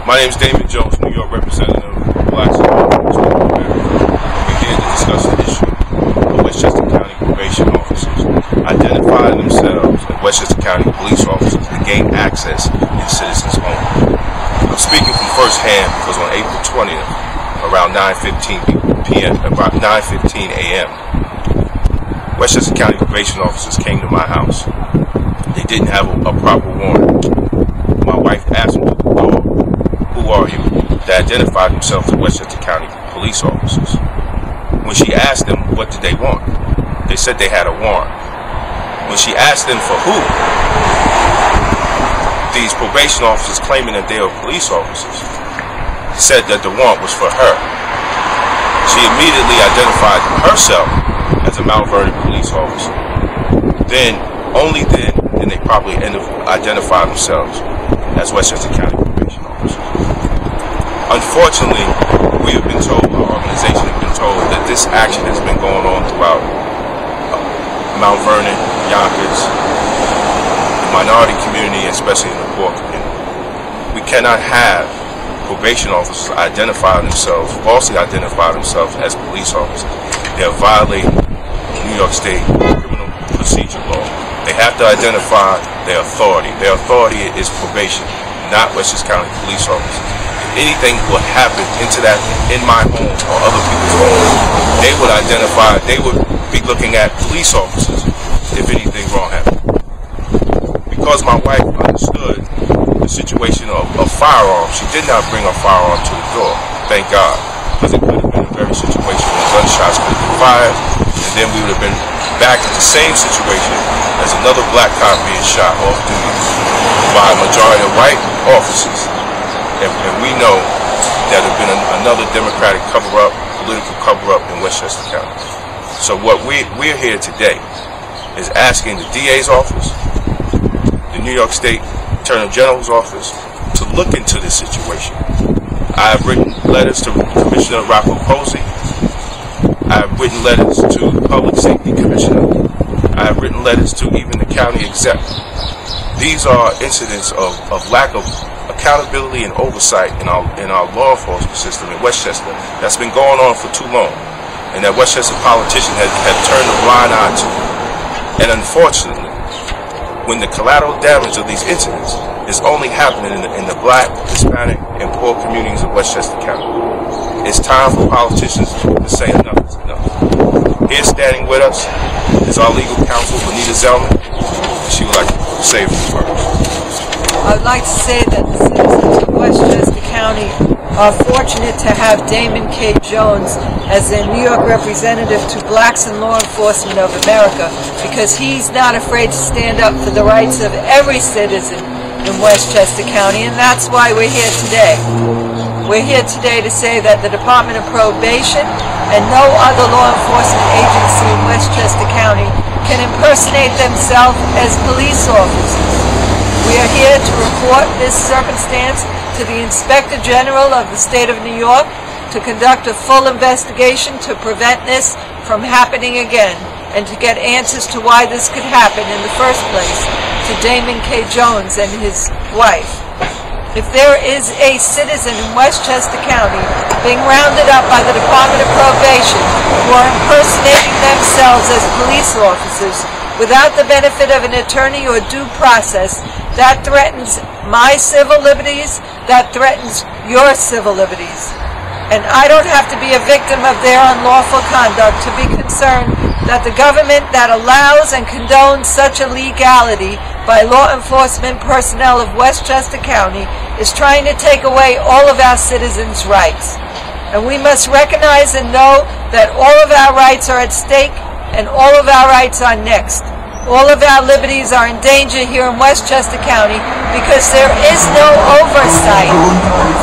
My name is Damon Jones, New York representative of Blacks in Law Enforcement America. We're here to discuss the issue of Westchester County probation officers identifying themselves as Westchester County police officers to gain access in citizens' homes. I'm speaking from first hand because on April 20th, around 9:15 a.m., Westchester County probation officers came to my house. They didn't have a proper warrant. My wife asked them to the door, "Who are you?" They identified themselves as Westchester County police officers. When she asked them what did they want, they said they had a warrant. When she asked them for who, these probation officers claiming that they are police officers said that the warrant was for her. She immediately identified herself as a Mount Vernon police officer. Then, only then, did they probably identify themselves as Westchester County probation officers. Unfortunately, we have been told, our organization has been told, that this action has been going on throughout Mount Vernon, Yonkers, the minority community, especially in the poor community. We cannot have probation officers falsely identify themselves as police officers. They are violating New York State criminal procedure law. They have to identify their authority. Their authority is probation, not Westchester County police officers. If anything would happen in my home or other people's homes, they would be looking at police officers if anything wrong happened. Because my wife understood the situation of firearms, she did not bring a firearm to the door, thank God, because it could have been a very situation where gunshots could have been fired, and then we would have been back in the same situation as another black cop being shot off duty by a majority of white officers. And we know that there have been another Democratic cover-up, political cover-up in Westchester County. So what we're here today is asking the DA's office, the New York State Attorney General's office, to look into this situation. I have written letters to Commissioner Rocco Posey. I have written letters to the Public Safety Commissioner. I have written letters to even the county exec. These are incidents of lack of accountability and oversight in our law enforcement system in Westchester that's been going on for too long, and that Westchester politicians have turned a blind eye to. And unfortunately, when the collateral damage of these incidents is only happening in the black, Hispanic, and poor communities of Westchester County, it's time for politicians to say enough is enough. Here standing with us is our legal counsel, Benita Zellman. She would like to say a few words. I would like to say that the citizens of Westchester County are fortunate to have Damon K. Jones as their New York representative to Blacks in Law Enforcement of America, because he's not afraid to stand up for the rights of every citizen in Westchester County, and that's why we're here today. We're here today to say that the Department of Probation and no other law enforcement agency in Westchester County can impersonate themselves as police officers. We are here to report this circumstance to the Inspector General of the State of New York to conduct a full investigation to prevent this from happening again, and to get answers to why this could happen in the first place to Damon K. Jones and his wife. If there is a citizen in Westchester County being rounded up by the Department of Probation who are impersonating themselves as police officers without the benefit of an attorney or due process, that threatens my civil liberties, that threatens your civil liberties. And I don't have to be a victim of their unlawful conduct to be concerned that the government that allows and condones such illegality by law enforcement personnel of Westchester County is trying to take away all of our citizens' rights. And we must recognize and know that all of our rights are at stake and all of our rights are next. All of our liberties are in danger here in Westchester County because there is no oversight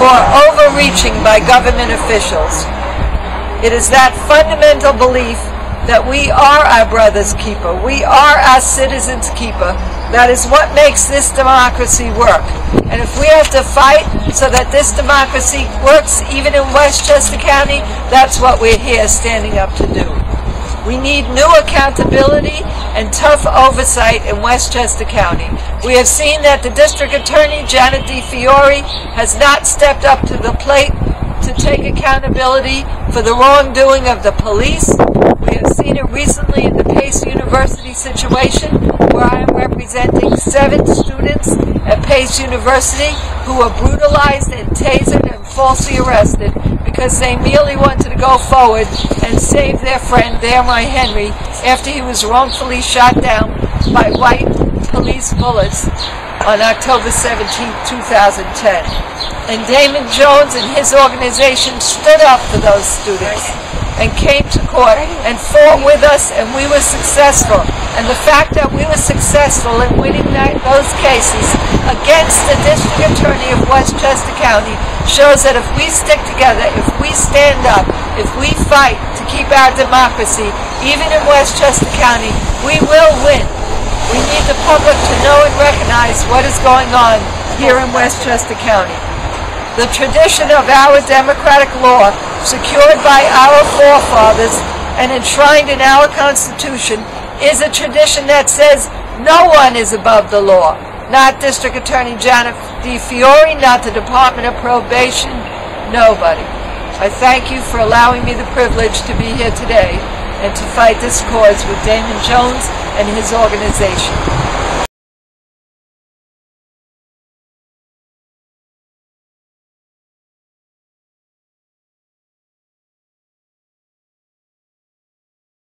for overreaching by government officials. It is that fundamental belief that we are our brother's keeper. We are our citizens' keeper. That is what makes this democracy work. And if we have to fight so that this democracy works even in Westchester County, that's what we're here standing up to do. We need new accountability and tough oversight in Westchester County. We have seen that the District Attorney, Janet DeFiore, has not stepped up to the plate to take accountability for the wrongdoing of the police. We have seen it recently in the Pace University situation, where I am representing 7 students at Pace University who were brutalized and tasered and falsely arrested because they merely wanted to go forward and save their friend, Damari Henry, after he was wrongfully shot down by white police bullets on October 17, 2010. And Damon Jones and his organization stood up for those students and came to court and fought with us, and we were successful. And the fact that we were successful in winning those cases against the District Attorney of Westchester County shows that if we stick together, if we stand up, if we fight to keep our democracy, even in Westchester County, we will win. We need the public to know and recognize what is going on here in Westchester County. The tradition of our democratic law, secured by our forefathers and enshrined in our Constitution, is a tradition that says no one is above the law. Not District Attorney Janet DeFiore, not the Department of Probation, nobody. I thank you for allowing me the privilege to be here today and to fight this cause with Damon Jones and his organization.